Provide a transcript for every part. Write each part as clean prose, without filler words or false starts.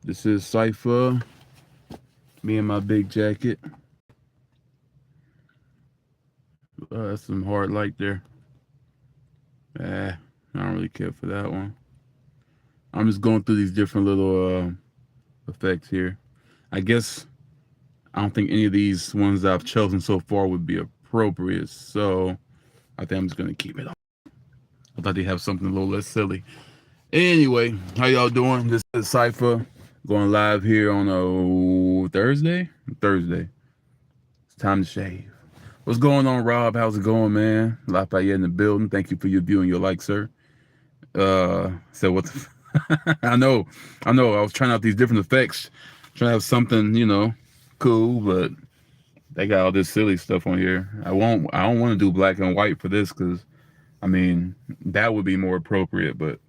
This is Cypher, me and my big jacket. That's some hard light there. I don't really care for that one. I'm just going through these different little effects here. I guess I don't think any of these ones that I've chosen so far would be appropriate, so I think I'm just gonna keep it on. I thought they'd have something a little less silly. Anyway, how y'all doing? This is Cypher going live here on a Thursday. Thursday. It's time to shave. What's going on, Rob? How's it going, man? Lafayette in the building. Thank you for your view and your like, sir. So what the I know. I was trying out these different effects, trying to have something, cool, but they got all this silly stuff on here. I don't want to do black and white for this because I mean that would be more appropriate, but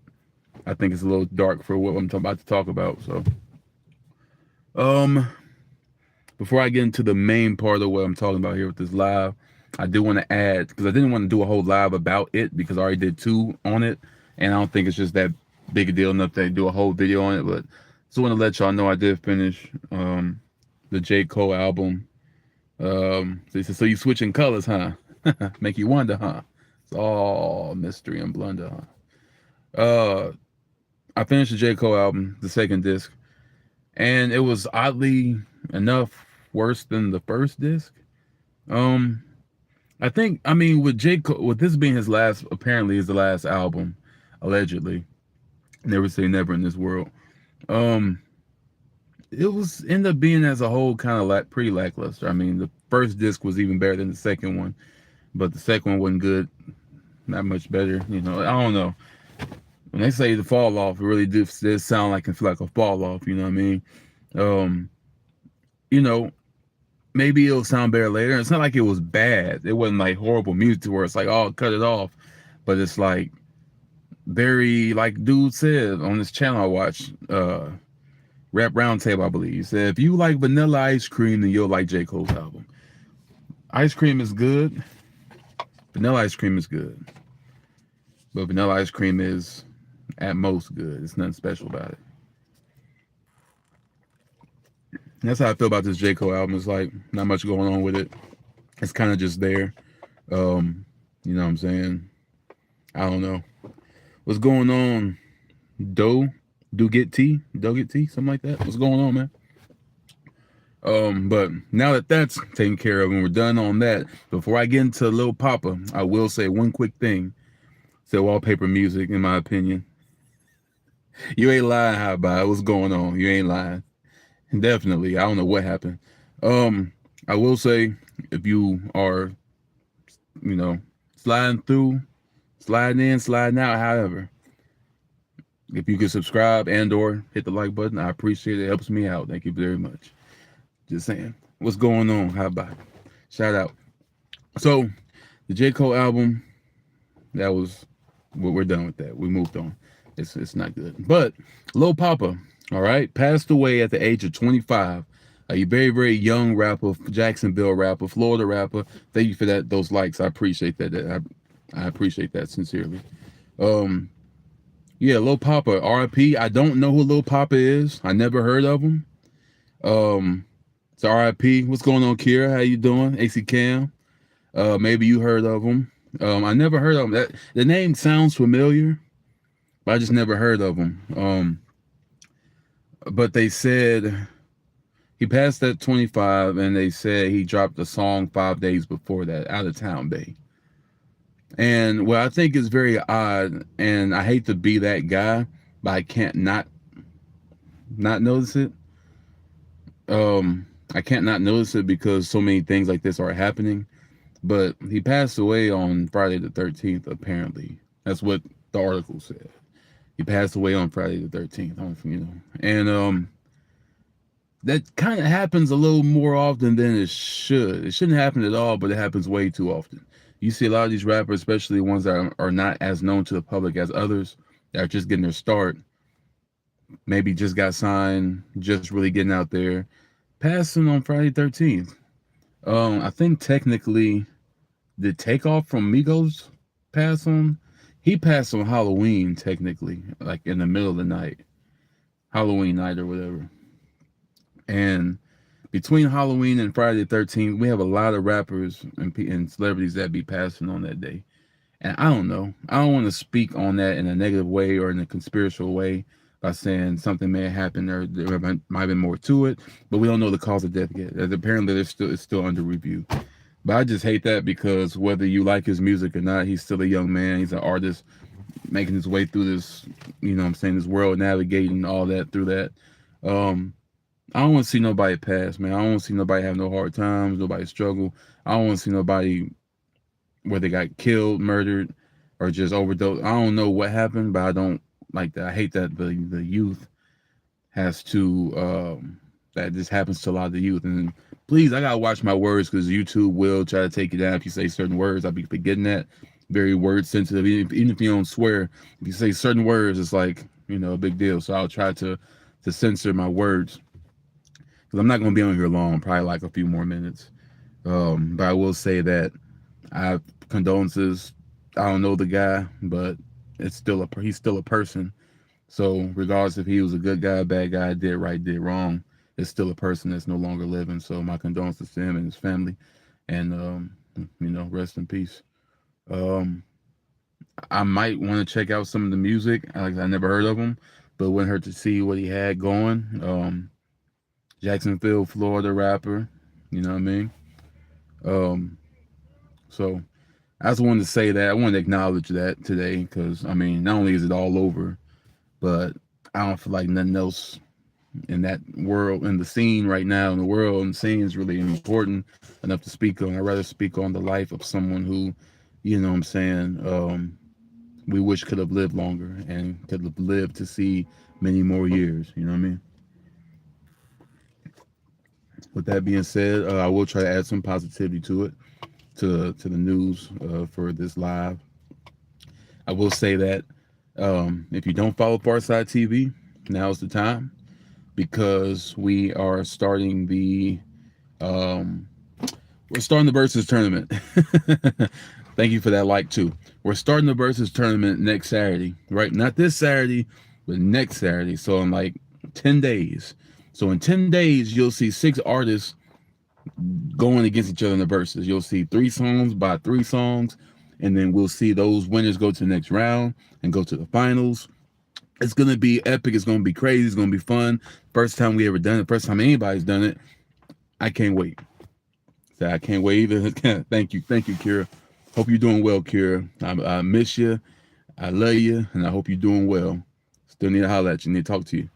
I think it's a little dark for what I'm about to talk about. So, um, before I get into the main part of what I'm talking about here with this live, I do want to add because I didn't want to do a whole live about it because I already did two on it, and I don't think it's just that big a deal enough to do a whole video on it. But just want to let y'all know I did finish the J. Cole album. They said, so you switching colors, huh? Make you wonder, huh? It's all mystery and blunder, huh? I finished the J. Cole album, the second disc, and it was oddly enough worse than the first disc. Um, I mean, with J. Cole, with this being his last, apparently is the last album, allegedly. Never say never in this world. Um, it was ended up being as a whole kind of like pretty lackluster. I mean, the first disc was even better than the second one, but the second one wasn't good. Not much better, I don't know. When they say the fall off, it really does sound like it's like a fall off. You know what I mean? Um, you know, maybe it'll sound better later. It's not like it was bad. It wasn't like horrible music to where it's like, oh, cut it off. But it's like very, like dude said on this channel I watched, Rap Roundtable, I believe. He said, if you like Vanilla Ice Cream, then you'll like J. Cole's album. Ice cream is good. Vanilla ice cream is good. But vanilla ice cream is at most good. It's nothing special about it. And that's how I feel about this J. Cole album. It's like not much going on with it. It's kind of just there. You know what I'm saying? I don't know. What's going on? Do get tea? Something like that. What's going on, man? But now that that's taken care of and we're done on that, before I get into Lil Poppa, I will say one quick thing. Say wallpaper music, in my opinion. You ain't lying, how about it? What's going on? You ain't lying. Definitely. I don't know what happened. I will say if you are, sliding through, sliding in, sliding out, however, if you could subscribe and or hit the like button, I appreciate it. It helps me out. Thank you very much. Just saying. What's going on? How about it? Shout out. So the J. Cole album, that was we're done with that. We moved on. It's not good. But Lil Poppa, all right, passed away at the age of 25. A very, very young rapper, Jacksonville rapper, Florida rapper. Thank you for that. Those likes. I appreciate that. I appreciate that sincerely. Yeah, Lil Poppa, RIP. I don't know who Lil Poppa is. I never heard of him. It's RIP. What's going on, Kira? How you doing? AC Cam. Maybe you heard of him. I never heard of him. The name sounds familiar, but I just never heard of him. But they said he passed at 25, and they said he dropped a song 5 days before that, Out of Town Bay. And what I think is very odd, and I hate to be that guy, but I can't not notice it. I can't not notice it because so many things like this are happening. But he passed away on Friday the 13th, apparently. That's what the article said. He passed away on Friday the 13th, and that kind of happens a little more often than it should. It shouldn't happen at all, but it happens way too often. You see a lot of these rappers, especially ones that are not as known to the public as others, that are just getting their start, maybe just got signed, just really getting out there, passing on Friday 13th. I think technically, did Takeoff from Migos pass on? He passed on Halloween, technically, like in the middle of the night. Halloween night or whatever. And between Halloween and Friday the 13th, we have a lot of rappers and celebrities that be passing on that day. And I don't know. I don't want to speak on that in a negative way or in a conspiratorial way by saying something may have happened or there might have been more to it, but we don't know the cause of death yet. As apparently, it's still under review. But I just hate that because whether you like his music or not, he's still a young man. He's an artist making his way through this, you know what I'm saying, this world, navigating all that through that. Um, I don't want to see nobody pass, man. I don't want to see nobody have no hard times, nobody struggle. I don't want to see nobody where they got killed, murdered, or just overdosed. I don't know what happened, but I don't like that. I hate that the youth has to that this happens to a lot of the youth. And please, I gotta watch my words because YouTube will try to take you down if you say certain words. I'll be forgetting that. Very word sensitive. Even if you don't swear, if you say certain words, it's like, you know, a big deal. So I'll try to censor my words because I'm not gonna be on here long. Probably like a few more minutes. But I will say that I have condolences. I don't know the guy, but he's still a person. So regardless if he was a good guy, bad guy, did right, did wrong, it's still a person that's no longer living. So my condolences to him and his family, and you know, rest in peace. Um, I might want to check out some of the music. Like I never heard of him, but it wouldn't hurt to see what he had going. Jacksonville, Florida rapper. You know what I mean? Um, so I just wanted to say that. I wanted to acknowledge that today because I mean, not only is it all over, but I don't feel like nothing else in that world, in the scene right now, in the world and the scene is really important enough to speak on. I'd rather speak on the life of someone who, you know what I'm saying, we wish could have lived longer and could have lived to see many more years. You know what I mean? With that being said, I will try to add some positivity to it, to the news for this live. I will say that if you don't follow Farside TV, now's the time because we are starting um, we're starting the versus tournament. Thank you for that like too. We're starting the versus tournament next Saturday, right? Not this Saturday, but next Saturday. So in like 10 days. So in 10 days, you'll see 6 artists going against each other in the verses. You'll see 3 songs by 3 songs, and then we'll see those winners go to the next round and go to the finals. It's gonna be epic. It's gonna be crazy. It's gonna be fun. First time we ever done it. First time anybody's done it. I can't wait. So I can't wait either. Thank you, Kira. Hope you're doing well, Kira. I miss you. I love you, and I hope you're doing well. Still need to holler at you. Need to talk to you.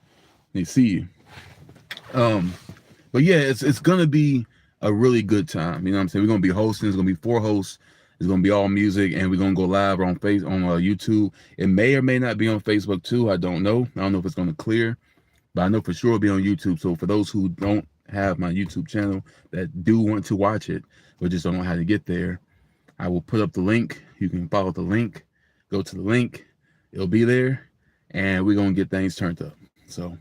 Need to see you. But yeah, it's gonna be a really good time. You know what I'm saying? We're gonna be hosting. It's gonna be 4 hosts. It's gonna be all music, and we're gonna go live on YouTube. It may or may not be on Facebook too. I don't know. I don't know if it's gonna clear, but I know for sure it'll be on YouTube. So for those who don't have my YouTube channel that do want to watch it, but just don't know how to get there, I will put up the link. You can follow the link. Go to the link. It'll be there, and we're gonna get things turned up. So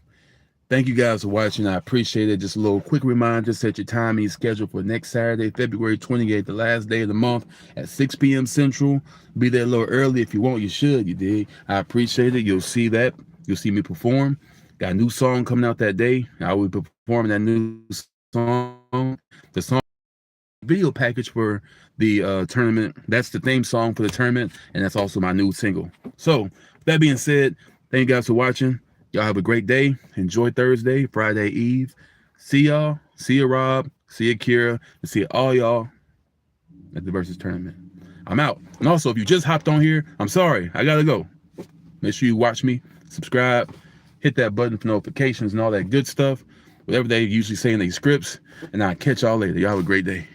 thank you guys for watching. I appreciate it. Just a little quick reminder, set your time and schedule for next Saturday, February 28th, the last day of the month at 6 p.m. Central. Be there a little early if you want. You should. You did. I appreciate it. You'll see that. You'll see me perform. Got a new song coming out that day. I will be performing that new song. The song video package for the tournament. That's the theme song for the tournament, and that's also my new single. So, that being said, thank you guys for watching. Y'all have a great day. Enjoy Thursday, Friday Eve. See y'all. See you, Rob. See you, Kira. And see all y'all at the Versus tournament. I'm out. And also, if you just hopped on here, I'm sorry. I gotta go. Make sure you watch me, subscribe, hit that button for notifications and all that good stuff. Whatever they usually say in their scripts. And I'll catch y'all later. Y'all have a great day.